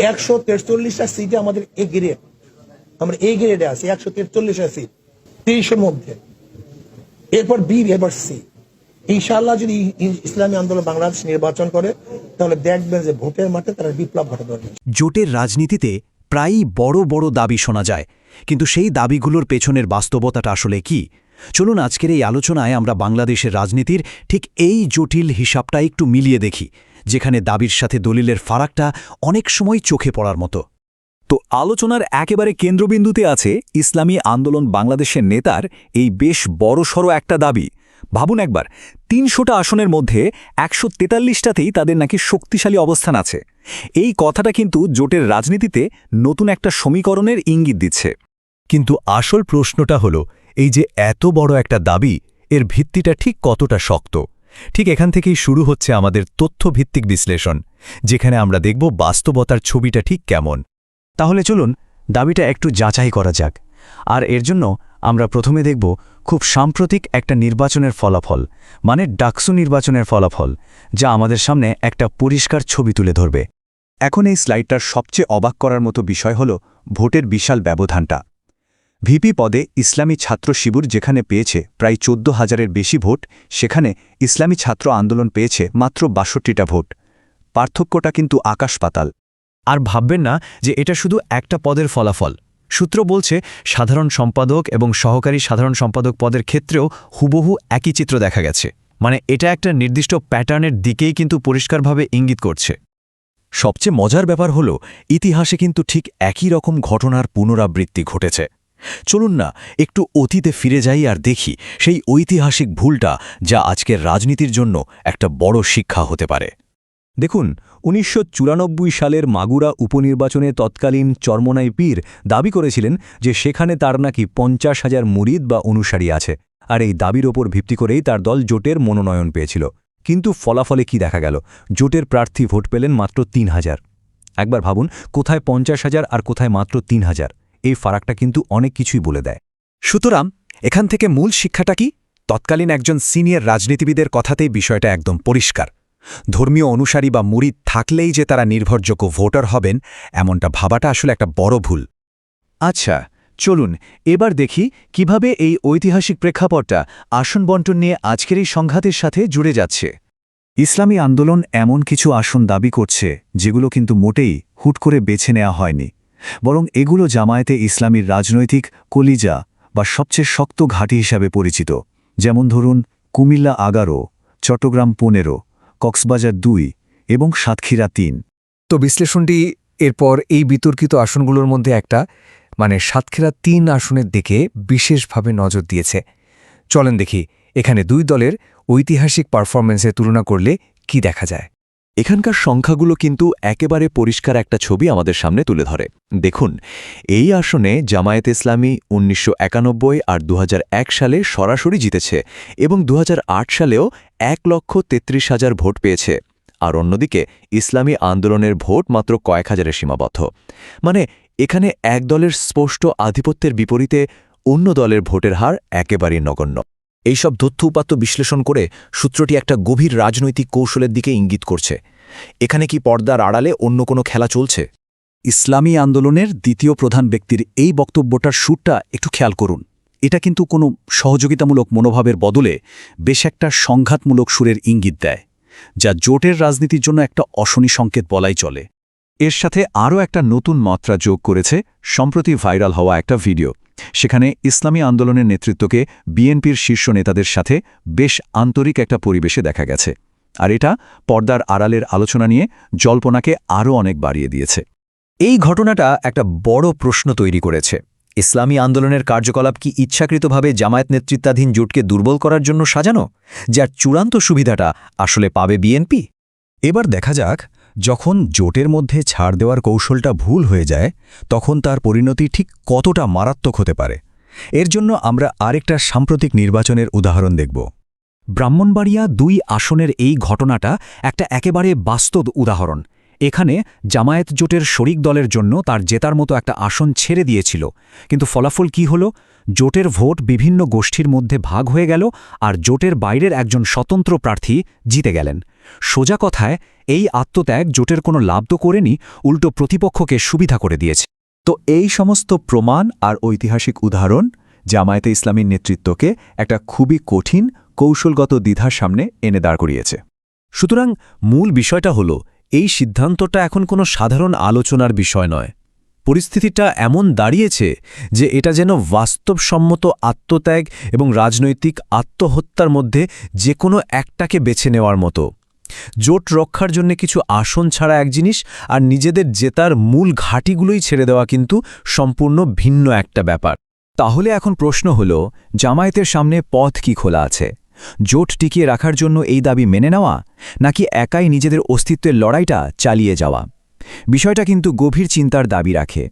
143টা সিটে আমাদের A grade, আমরা এ গ্রেডে আছি 143টা সিট 30-এর মধ্যে। এরপর বি, এরপর সি। ইনশাআল্লাহ যদি ইসলামী আন্দোলন বাংলাদেশ নির্বাচন করে তাহলে দেখবেন যে ভোটের মাঠে তারা বিপ্লব ঘটাতে পারবে। জোটের রাজনীতিতে প্রায়ই বড় বড় দাবি শোনা যায়, কিন্তু সেই দাবিগুলোর পেছনের বাস্তবতাটা আসলে কি? চলুন আজকের এই আলোচনায় আমরা বাংলাদেশের রাজনীতির ঠিক এই জটিল হিসাবটা একটু মিলিয়ে দেখি, যেখানে দাবির সাথে দলিলের ফারাকটা অনেক সময় চোখে পড়ার মতো। তো আলোচনার একেবারে কেন্দ্রবিন্দুতে আছে ইসলামী আন্দোলন বাংলাদেশের নেতার এই বেশ বড়সড় একটা দাবি। ভাবুন একবার, ৩০০টা আসনের মধ্যে ১৪৩টাতেই তাদের নাকি শক্তিশালী অবস্থান আছে। এই কথাটা কিন্তু জোটের রাজনীতিতে নতুন একটা সমীকরণের ইঙ্গিত দিচ্ছে। কিন্তু আসল প্রশ্নটা হলো, এই যে এত বড় একটা দাবি, এর ভিত্তিটা ঠিক কতটা শক্ত? ঠিক এখান থেকেই শুরু হচ্ছে আমাদের তথ্যভিত্তিক বিশ্লেষণ, যেখানে আমরা দেখব বাস্তবতার ছবিটা ঠিক কেমন। তাহলে চলুন দাবিটা একটু যাচাই করা যাক। আর এর জন্য আমরা প্রথমে দেখব খুব সাম্প্রতিক একটা নির্বাচনের ফলাফল, মানে ডাকসু নির্বাচনের ফলাফল, যা আমাদের সামনে একটা পরিষ্কার ছবি তুলে ধরবে। এখন এই স্লাইডটার সবচেয়ে অবাক করার মতো বিষয় হল ভোটের বিশাল ব্যবধানটা। ভিপি পদে ইসলামী ছাত্র শিবির যেখানে পেয়েছে প্রায় ১৪,০০০-এর বেশি ভোট, সেখানে ইসলামী ছাত্র আন্দোলন পেয়েছে মাত্র ৬২টা ভোট। পার্থক্যটা কিন্তু আকাশ পাতাল। আর ভাববেন না যে এটা শুধু একটা পদের ফলাফল। সূত্র বলছে সাধারণ সম্পাদক এবং সহকারী সাধারণ সম্পাদক পদের ক্ষেত্রেও হুবহু একই চিত্র দেখা গেছে। মানে এটা একটা নির্দিষ্ট প্যাটার্নের দিকেই কিন্তু পরিষ্কারভাবে ইঙ্গিত করছে। সবচেয়ে মজার ব্যাপার হল, ইতিহাসে কিন্তু ঠিক একই রকম ঘটনার পুনরাবৃত্তি ঘটেছে। চলুন না একটু অতীতে ফিরে যাই আর দেখি সেই ঐতিহাসিক ভুলটা, যা আজকের রাজনীতির জন্য একটা বড় শিক্ষা হতে পারে। দেখুন, ১৯৯৪ সালের মাগুরা উপনির্বাচনে তৎকালীন চরমোনাই পীর দাবি করেছিলেন যে সেখানে তার নাকি ৫০,০০০ মুরিদ বা অনুসারী আছে, আর এই দাবির ওপর ভিত্তি করেই তার দল জোটের মনোনয়ন পেয়েছিল। কিন্তু ফলাফলে কি দেখা গেল? জোটের প্রার্থী ভোট পেলেন মাত্র ৩,০০০। একবার ভাবুন, কোথায় ৫০,০০০ আর কোথায় মাত্র ৩,০০০? এই ফারাকটা কিন্তু অনেক কিছুই বলে দেয়। সুতরাং এখান থেকে মূল শিক্ষাটা কি? তৎকালীন একজন সিনিয়র রাজনীতিবিদের কথাতেই বিষয়টা একদম পরিষ্কার। ধর্মীয় অনুসারী বা মুরিদ থাকলেই যে তারা নির্ভরযোগ্য ভোটার হবেন, এমনটা ভাবাটা আসলে একটা বড় ভুল। আচ্ছা, চলুন এবার দেখি কিভাবে এই ঐতিহাসিক প্রেক্ষাপটটা আসন বণ্টন নিয়ে আজকের এই সংঘাতের সাথে জুড়ে যাচ্ছে। ইসলামী আন্দোলন এমন কিছু আসন দাবি করছে যেগুলো কিন্তু মোটেই হুট করে বেছে নেওয়া হয়নি, বরং এগুলো জামায়াতে ইসলামীর রাজনৈতিক কলিজা বা সবচেয়ে শক্ত ঘাঁটি হিসাবে পরিচিত। যেমন ধরুন, কুমিল্লা ১১, চট্টগ্রাম ১৫, কক্সবাজার ২ এবং সাতক্ষীরা ৩। তো বিশ্লেষণটি এরপর এই বিতর্কিত আসনগুলোর মধ্যে একটা, মানে সাতক্ষীরা ৩ আসনের দিকে বিশেষভাবে নজর দিয়েছে। চলেন দেখি এখানে দুই দলের ঐতিহাসিক পারফরম্যান্সের তুলনা করলে কি দেখা যায়। এখানকার সংখ্যাগুলো কিন্তু একেবারে পরিষ্কার একটা ছবি আমাদের সামনে তুলে ধরে। দেখুন, এই আসনে জামায়াত ইসলামী ১৯৯১ আর ২০০১ সালে সরাসরি জিতেছে এবং ২০০৮ সালেও ১,৩৩,০০০ ভোট পেয়েছে। আর অন্যদিকে ইসলামী আন্দোলনের ভোট মাত্র কয়েক হাজারে সীমাবদ্ধ। মানে এখানে এক দলের স্পষ্ট আধিপত্যের বিপরীতে অন্য দলের ভোটের হার একেবারেই নগণ্য। এইসব তথ্য উপাত্ত বিশ্লেষণ করে সূত্রটি একটা গভীর রাজনৈতিক কৌশলের দিকে ইঙ্গিত করছে। এখানে কি পর্দার আড়ালে অন্য কোনো খেলা চলছে? ইসলামী আন্দোলনের দ্বিতীয় প্রধান ব্যক্তির এই বক্তব্যটার সুরটা একটু খেয়াল করুন। এটা কিন্তু কোনো সহযোগিতামূলক মনোভাবের বদলে বেশ একটা সংঘাতমূলক সুরের ইঙ্গিত দেয়, যা জোটের রাজনীতির জন্য একটা অশনি সংকেত বলাই চলে। এর সাথে আরও একটা নতুন মাত্রা যোগ করেছে সম্প্রতি ভাইরাল হওয়া একটা ভিডিও। সেখানে ইসলামী আন্দোলনের নেতৃত্বকে বিএনপির শীর্ষ নেতাদের সাথে বেশ আন্তরিক একটা পরিবেশে দেখা গেছে। আর এটা পর্দার আড়ালের আলোচনা নিয়ে জল্পনাকে আরও অনেক বাড়িয়ে দিয়েছে। এই ঘটনাটা একটা বড় প্রশ্ন তৈরি করেছে। ইসলামী আন্দোলনের কার্যকলাপ কি ইচ্ছাকৃতভাবে জামায়াত নেতৃত্বাধীন জোটকে দুর্বল করার জন্য সাজানো, যার চূড়ান্ত সুবিধাটা আসলে পাবে বিএনপি? এবার দেখা যাক, যখন জোটের মধ্যে ছাড় দেওয়ার কৌশলটা ভুল হয়ে যায়, তখন তার পরিণতি ঠিক কতটা মারাত্মক হতে পারে। এর জন্য আমরা আরেকটা সাম্প্রতিক নির্বাচনের উদাহরণ দেখব। ব্রাহ্মণবাড়িয়া ২ আসনের এই ঘটনাটা একটা একেবারে বাস্তব উদাহরণ। এখানে জামায়াত জোটের শরিক দলের জন্য তার জেতার মতো একটা আসন ছেড়ে দিয়েছিল, কিন্তু ফলাফল কি হলো? জোটের ভোট বিভিন্ন গোষ্ঠীর মধ্যে ভাগ হয়ে গেল আর জোটের বাইরের একজন স্বতন্ত্র প্রার্থী জিতে গেলেন। সোজা কথায় এই আত্মত্যাগ জোটের কোনো লাভ তো করেনি, উল্টো প্রতিপক্ষকে সুবিধা করে দিয়েছে। তো এই সমস্ত প্রমাণ আর ঐতিহাসিক উদাহরণ জামায়াতে ইসলামীর নেতৃত্বকে একটা খুবই কঠিন কৌশলগত দ্বিধার সামনে এনে দাঁড় করিয়েছে। সুতরাং মূল বিষয়টা হলো, এই সিদ্ধান্তটা এখন কোনো সাধারণ আলোচনার বিষয় নয়। পরিস্থিতিটা এমন দাঁড়িয়েছে যে এটা যেন বাস্তবসম্মত আত্মত্যাগ এবং রাজনৈতিক আত্মহত্যার মধ্যে যে কোনো একটাকে বেছে নেওয়ার মতো। জোট রক্ষার জন্য কিছু আসন ছাড়া এক জিনিস, আর নিজেদের জেতার মূল ঘাঁটিগুলোই ছেড়ে দেওয়া কিন্তু সম্পূর্ণ ভিন্ন একটা ব্যাপার। তাহলে এখন প্রশ্ন হল, জামায়াতের সামনে পথ কি খোলা আছে? জোট টিকিয়ে রাখার জন্য এই দাবি মেনে নেওয়া, নাকি একাই নিজেদের অস্তিত্বের লড়াইটা চালিয়ে যাওয়া? বিষয়টা কিন্তু গভীর চিন্তার দাবি রাখে।